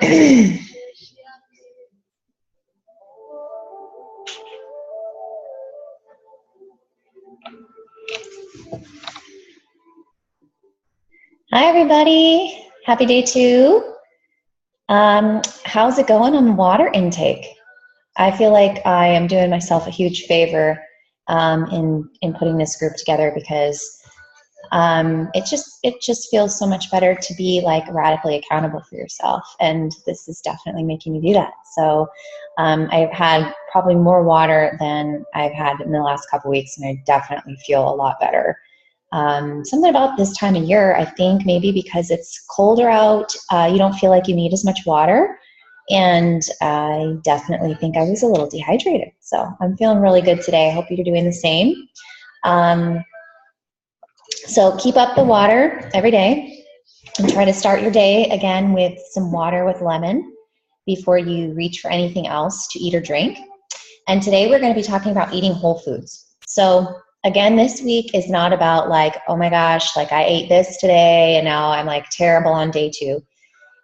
Hi, everybody. Happy day 2. How's it going on water intake? I feel like I am doing myself a huge favor in putting this group together because it just feels so much better to be like radically accountable for yourself, and this is definitely making me do that. So I've had probably more water than I've had in the last couple weeks, and I definitely feel a lot better. Something about this time of year, I think maybe because it's colder out, you don't feel like you need as much water, and I definitely think I was a little dehydrated. So I'm feeling really good today. I hope you're doing the same. So keep up the water every day and try to start your day again with some water with lemon before you reach for anything else to eat or drink. And today we're going to be talking about eating whole foods. So again, this week is not about like, oh my gosh, like I ate this today and now I'm like terrible on day 2.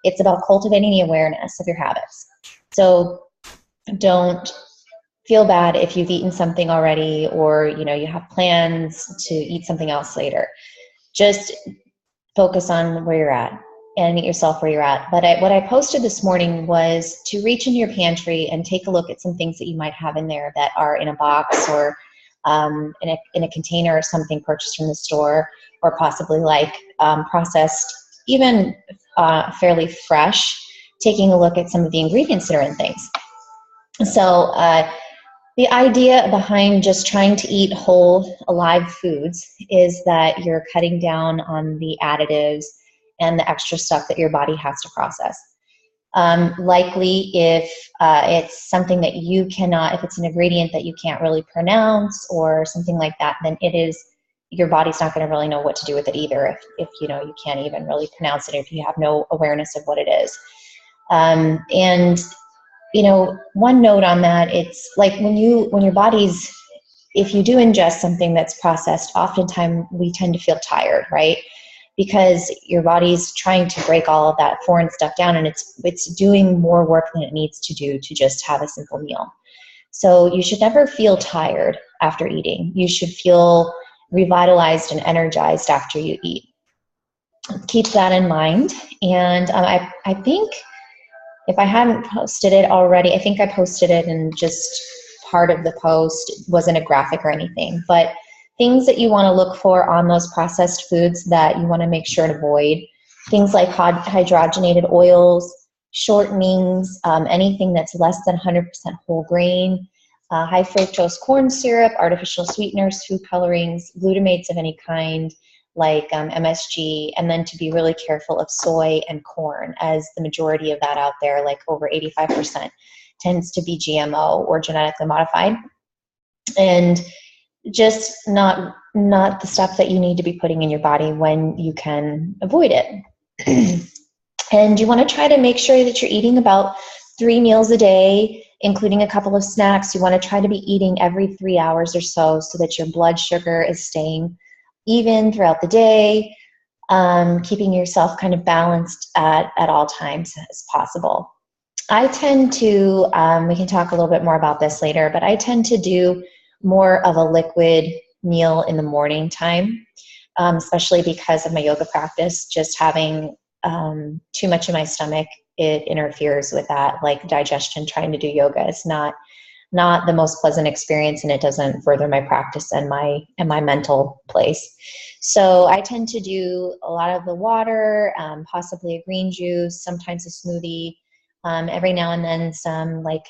It's about cultivating the awareness of your habits. So don't feel bad if you've eaten something already, or you have plans to eat something else later. Just focus on where you're at and meet yourself where you're at. But what I posted this morning was to reach into your pantry and take a look at some things that you might have in there that are in a box or in a container or something purchased from the store, or possibly like processed, even fairly fresh, taking a look at some of the ingredients that are in things. So the idea behind just trying to eat whole, alive foods is that you're cutting down on the additives and the extra stuff that your body has to process. Likely if it's something that you cannot, if it's an ingredient that you can't really pronounce or something like that, then your body's not going to really know what to do with it either if you can't even really pronounce it, if you have no awareness of what it is. And one note on that, it's like when your body's, if you do ingest something that's processed, oftentimes we tend to feel tired, right? Because your body's trying to break all of that foreign stuff down, and it's doing more work than it needs to do to just have a simple meal. So you should never feel tired after eating. You should feel revitalized and energized after you eat. Keep that in mind. And I think if I hadn't posted it already, I think I posted it, and just part of the post wasn't a graphic or anything, but things that you want to look for on those processed foods that you want to make sure to avoid. Things like hydrogenated oils, shortenings, anything that's less than 100% whole grain, high fructose corn syrup, artificial sweeteners, food colorings, glutamates of any kind, like MSG, and then to be really careful of soy and corn, as the majority of that out there, like over 85%, tends to be GMO or genetically modified, and just not the stuff that you need to be putting in your body when you can avoid it. And you want to try to make sure that you're eating about 3 meals a day, including a couple of snacks. You want to try to be eating every 3 hours or so that your blood sugar is staying even throughout the day, keeping yourself kind of balanced at all times as possible. I tend to, we can talk a little bit more about this later, but I tend to do more of a liquid meal in the morning time, especially because of my yoga practice. Just having too much in my stomach, it interferes with that, like digestion. Trying to do yoga is not the most pleasant experience, and it doesn't further my practice and my mental place. So I tend to do a lot of the water, possibly a green juice, sometimes a smoothie, every now and then some like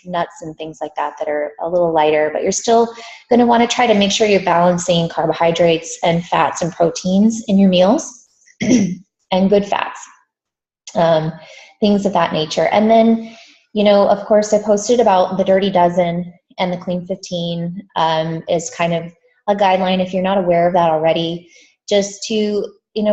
nuts and things like that are a little lighter, but you're still going to want to try to make sure you're balancing carbohydrates and fats and proteins in your meals and good fats, things of that nature. And then, of course, I posted about the Dirty Dozen and the Clean 15 is kind of a guideline if you're not aware of that already, just to,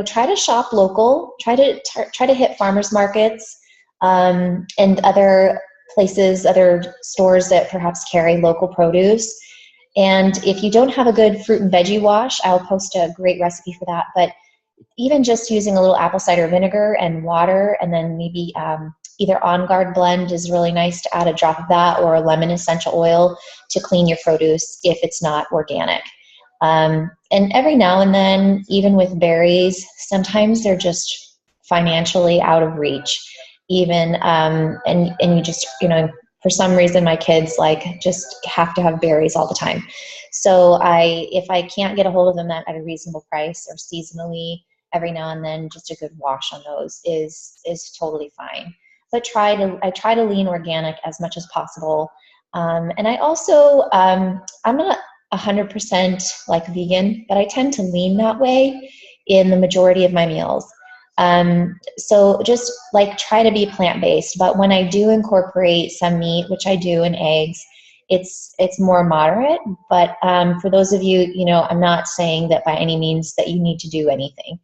try to shop local, try to hit farmers markets and other places, other stores that perhaps carry local produce. And if you don't have a good fruit and veggie wash, I'll post a great recipe for that. But even just using a little apple cider vinegar and water, and then maybe either On Guard blend is really nice to add a drop of that, or a lemon essential oil to clean your produce if it's not organic. And every now and then, even with berries, sometimes they're just financially out of reach. Even and you just, you know, for some reason my kids like just have to have berries all the time. So if I can't get a hold of them at a reasonable price or seasonally, every now and then just a good wash on those is totally fine. But I try to lean organic as much as possible. And I also I'm not 100% like vegan, but I tend to lean that way in the majority of my meals. So just like try to be plant-based, but when I do incorporate some meat, which I do, and eggs, it's more moderate. But for those of you, you know, I'm not saying that by any means that you need to do anything.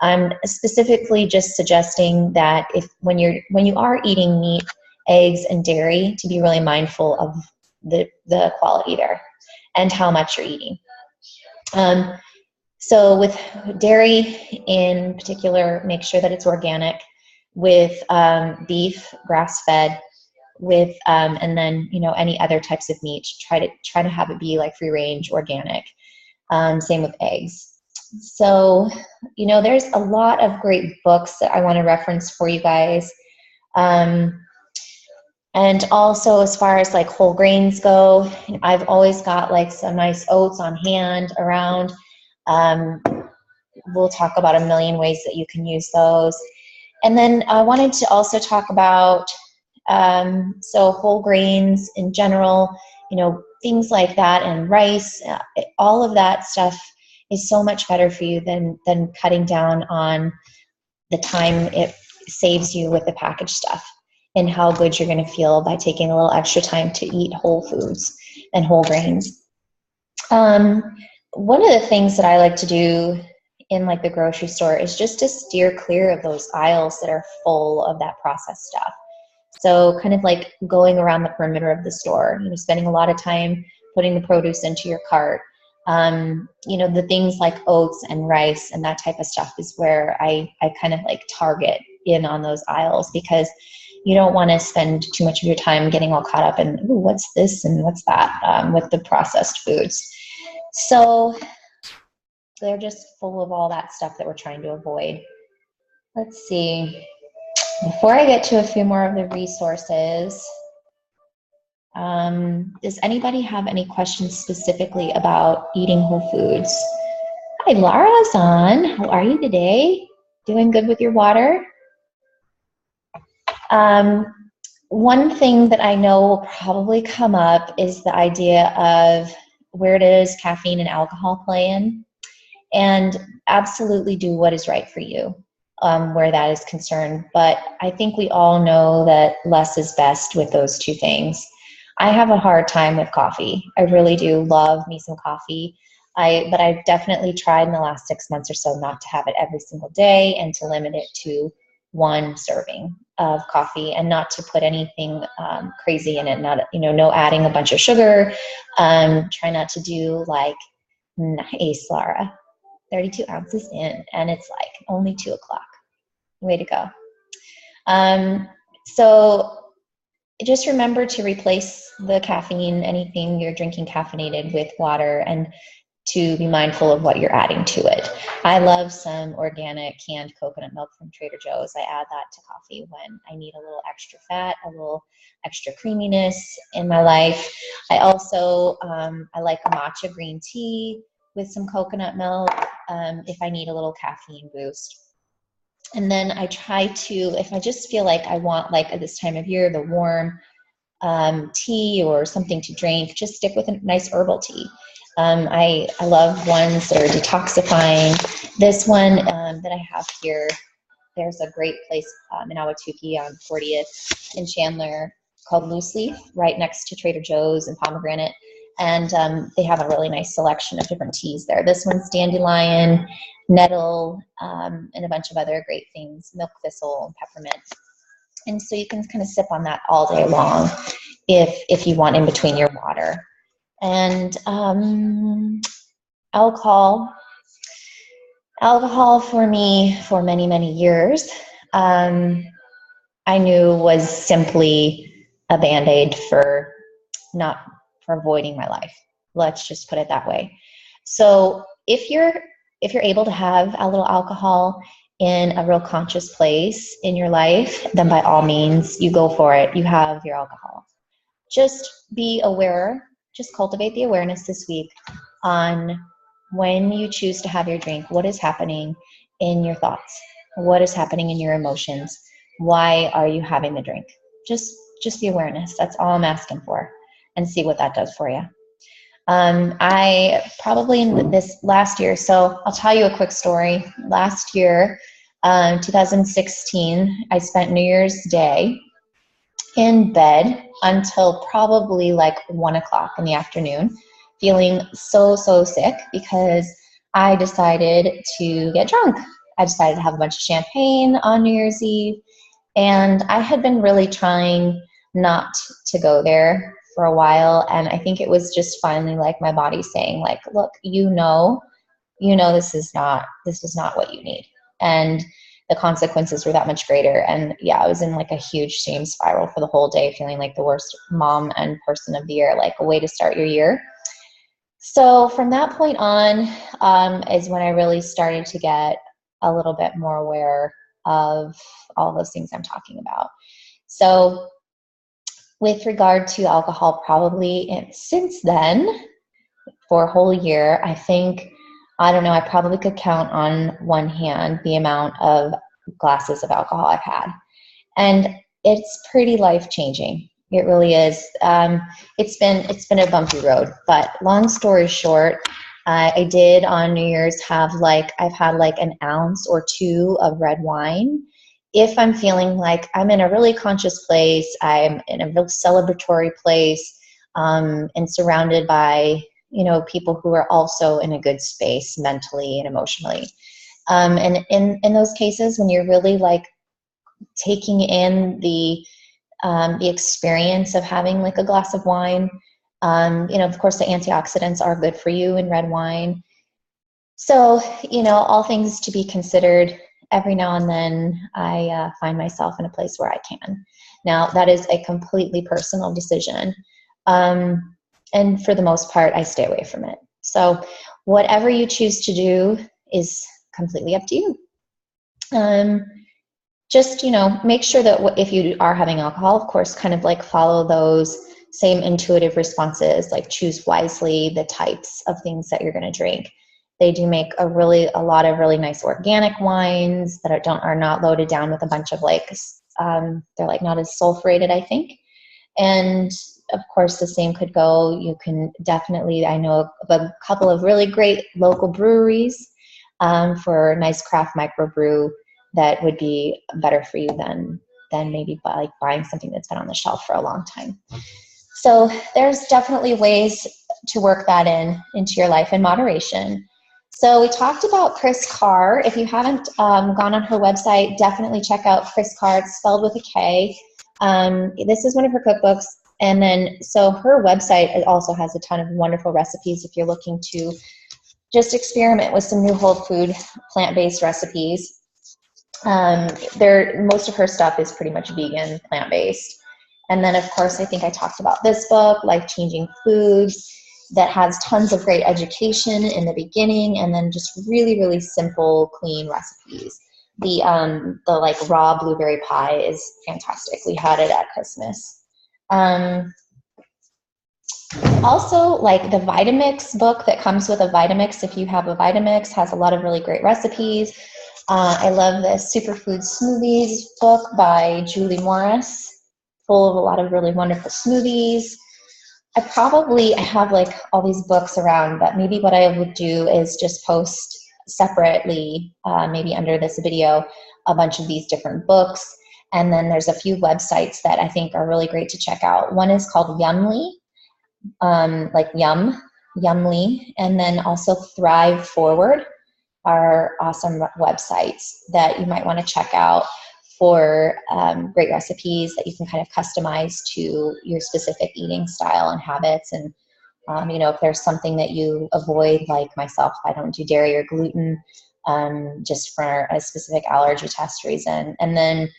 I'm specifically just suggesting that when you are eating meat, eggs, and dairy, to be really mindful of the quality there and how much you're eating. So with dairy in particular, make sure that it's organic. With beef, grass-fed. With and then, you know, any other types of meat, try to have it be like free range, organic. Same with eggs. So, you know, there's a lot of great books that I want to reference for you guys. And also, as far as like whole grains go, I've always got like some nice oats on hand around. We'll talk about a million ways that you can use those. And then I wanted to also talk about, so whole grains in general, you know, things like that, and rice, all of that stuff is so much better for you than cutting down on the time it saves you with the packaged stuff, and how good you're going to feel by taking a little extra time to eat whole foods and whole grains. One of the things that I like to do in like the grocery store is just to steer clear of those aisles that are full of that processed stuff. So kind of like going around the perimeter of the store, you know, spending a lot of time putting the produce into your cart. You know, the things like oats and rice and that type of stuff is where I kind of like target in on those aisles, because you don't want to spend too much of your time getting all caught up in, ooh, what's this and what's that, with the processed foods. So they're just full of all that stuff that we're trying to avoid. Let's see. Before I get to a few more of the resources, does anybody have any questions specifically about eating whole foods? Hi, Lara's on. How are you today? Doing good with your water? One thing that I know will probably come up is the idea of where does caffeine and alcohol play in? And absolutely do what is right for you, where that is concerned. But I think we all know that less is best with those two things. I have a hard time with coffee. I really do love me some coffee. But I've definitely tried in the last 6 months or so not to have it every single day, and to limit it to one serving of coffee, and not to put anything crazy in it. Not, you know, no adding a bunch of sugar. Try not to do like, nice, Lara, 32 ounces in, and it's like only 2 o'clock. Way to go. So just remember to replace the caffeine, anything you're drinking caffeinated, with water, and to be mindful of what you're adding to it. I love some organic canned coconut milk from Trader Joe's. I add that to coffee when I need a little extra fat, a little extra creaminess in my life. I also, I like matcha green tea with some coconut milk if I need a little caffeine boost. And then I try to, if I just feel like I want, like at this time of year, the warm tea or something to drink, just stick with a nice herbal tea. I love ones that are detoxifying. This one that I have here, there's a great place in Ahwatukee on 40th in Chandler called Loose Leaf, right next to Trader Joe's and Pomegranate. And they have a really nice selection of different teas there. This one's dandelion, nettle, and a bunch of other great things, milk thistle and peppermint. And so you can kind of sip on that all day long if you want, in between your water. And alcohol for me, for many, many years, I knew was simply a Band-Aid for avoiding my life. Let's just put it that way. So if you're able to have a little alcohol in a real conscious place in your life, then by all means, you go for it. You have your alcohol. Just be aware, just cultivate the awareness this week on when you choose to have your drink, what is happening in your thoughts? What is happening in your emotions? Why are you having the drink? Just the awareness. That's all I'm asking for, and see what that does for you. I probably in this last year, so I'll tell you a quick story. Last year, 2016, I spent New Year's Day in bed until probably like 1 o'clock in the afternoon, feeling so sick because I decided to get drunk. I decided to have a bunch of champagne on New Year's Eve, and I had been really trying not to go there for a while, and I think it was just finally like my body saying like, look, you know this is not what you need, and the consequences were that much greater. And yeah, I was in like a huge shame spiral for the whole day, feeling like the worst mom and person of the year, like a way to start your year. So from that point on is when I really started to get a little bit more aware of all those things I'm talking about. So with regard to alcohol, probably since then, for a whole year, I think, I don't know, I probably could count on one hand the amount of glasses of alcohol I've had. And it's pretty life-changing. It really is. It's been a bumpy road, but long story short, I did on New Year's I've had like an ounce or two of red wine. If I'm feeling like I'm in a really conscious place, I'm in a real celebratory place, and surrounded by, people who are also in a good space mentally and emotionally. And in those cases, when you're really like taking in the experience of having like a glass of wine, of course the antioxidants are good for you in red wine. So, all things to be considered, every now and then I find myself in a place where I can. Now, that is a completely personal decision. And for the most part, I stay away from it. So whatever you choose to do is completely up to you. Just, make sure that if you are having alcohol, of course, kind of like follow those same intuitive responses, like choose wisely the types of things that you're going to drink. They do make a lot of really nice organic wines that are not loaded down with a bunch of they're like not as sulfurated, I think. And of course, the same could go. You can definitely, I know of a couple of really great local breweries for a nice craft microbrew that would be better for you than maybe buying something that's been on the shelf for a long time. So there's definitely ways to work that into your life in moderation. So we talked about Kris Carr. If you haven't gone on her website, definitely check out Kris Carr. It's spelled with a K. This is one of her cookbooks. And then, so her website also has a ton of wonderful recipes if you're looking to just experiment with some new whole food, plant-based recipes. Most of her stuff is pretty much vegan, plant-based. And then, of course, I think I talked about this book, Life Changing Foods, that has tons of great education in the beginning, and then just really, really simple, clean recipes. The like raw blueberry pie is fantastic. We had it at Christmas. Also, like the Vitamix book that comes with a Vitamix, if you have a Vitamix, has a lot of really great recipes. I love the Superfood Smoothies book by Julie Morris, full of a lot of really wonderful smoothies. I have like all these books around, but maybe what I would do is just post separately, maybe under this video, a bunch of these different books. And then there's a few websites that I think are really great to check out. One is called Yummly, like Yummly, and then also Thrive Forward are awesome websites that you might want to check out for great recipes that you can kind of customize to your specific eating style and habits. And, if there's something that you avoid, like myself, I don't do dairy or gluten, just for a specific allergy test reason. And then,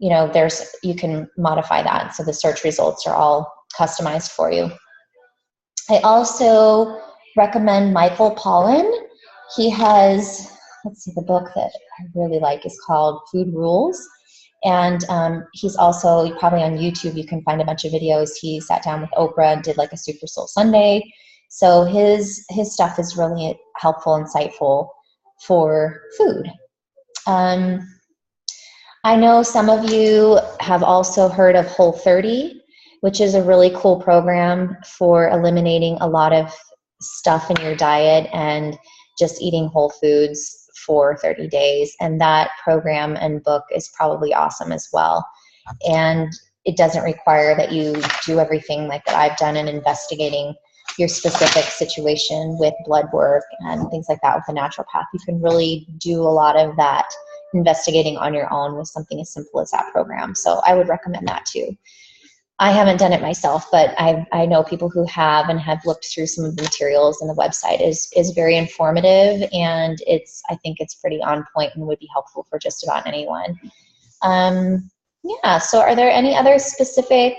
you know, you can modify that. So the search results are all customized for you. I also recommend Michael Pollan. He has, let's see, the book that I really like is called Food Rules. And he's also probably on YouTube. You can find a bunch of videos. He sat down with Oprah and did like a Super Soul Sunday. So his stuff is really helpful, insightful for food. I know some of you have also heard of Whole30, which is a really cool program for eliminating a lot of stuff in your diet and just eating whole foods for 30 days. And that program and book is probably awesome as well. And it doesn't require that you do everything like that I've done in investigating your specific situation with blood work and things like that with a naturopath. You can really do a lot of that investigating on your own with something as simple as that program. So I would recommend that too. I haven't done it myself, but I know people who have and have looked through some of the materials, and the website is very informative, and I think it's pretty on point and would be helpful for just about anyone. Yeah, so are there any other specific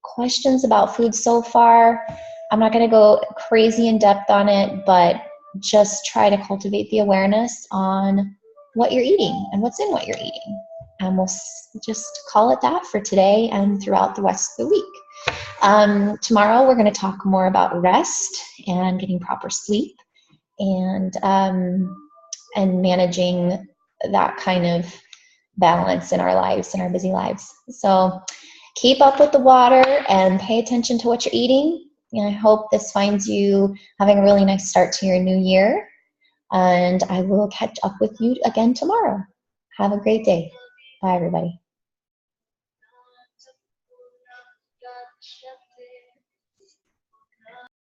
questions about food so far? I'm not going to go crazy in depth on it, but just try to cultivate the awareness on what you're eating and what's in what you're eating. And we'll just call it that for today and throughout the rest of the week. Tomorrow we're going to talk more about rest and getting proper sleep and managing that kind of balance in our lives, in our busy lives. So keep up with the water and pay attention to what you're eating. And I hope this finds you having a really nice start to your new year. And I will catch up with you again tomorrow. Have a great day. Bye, everybody.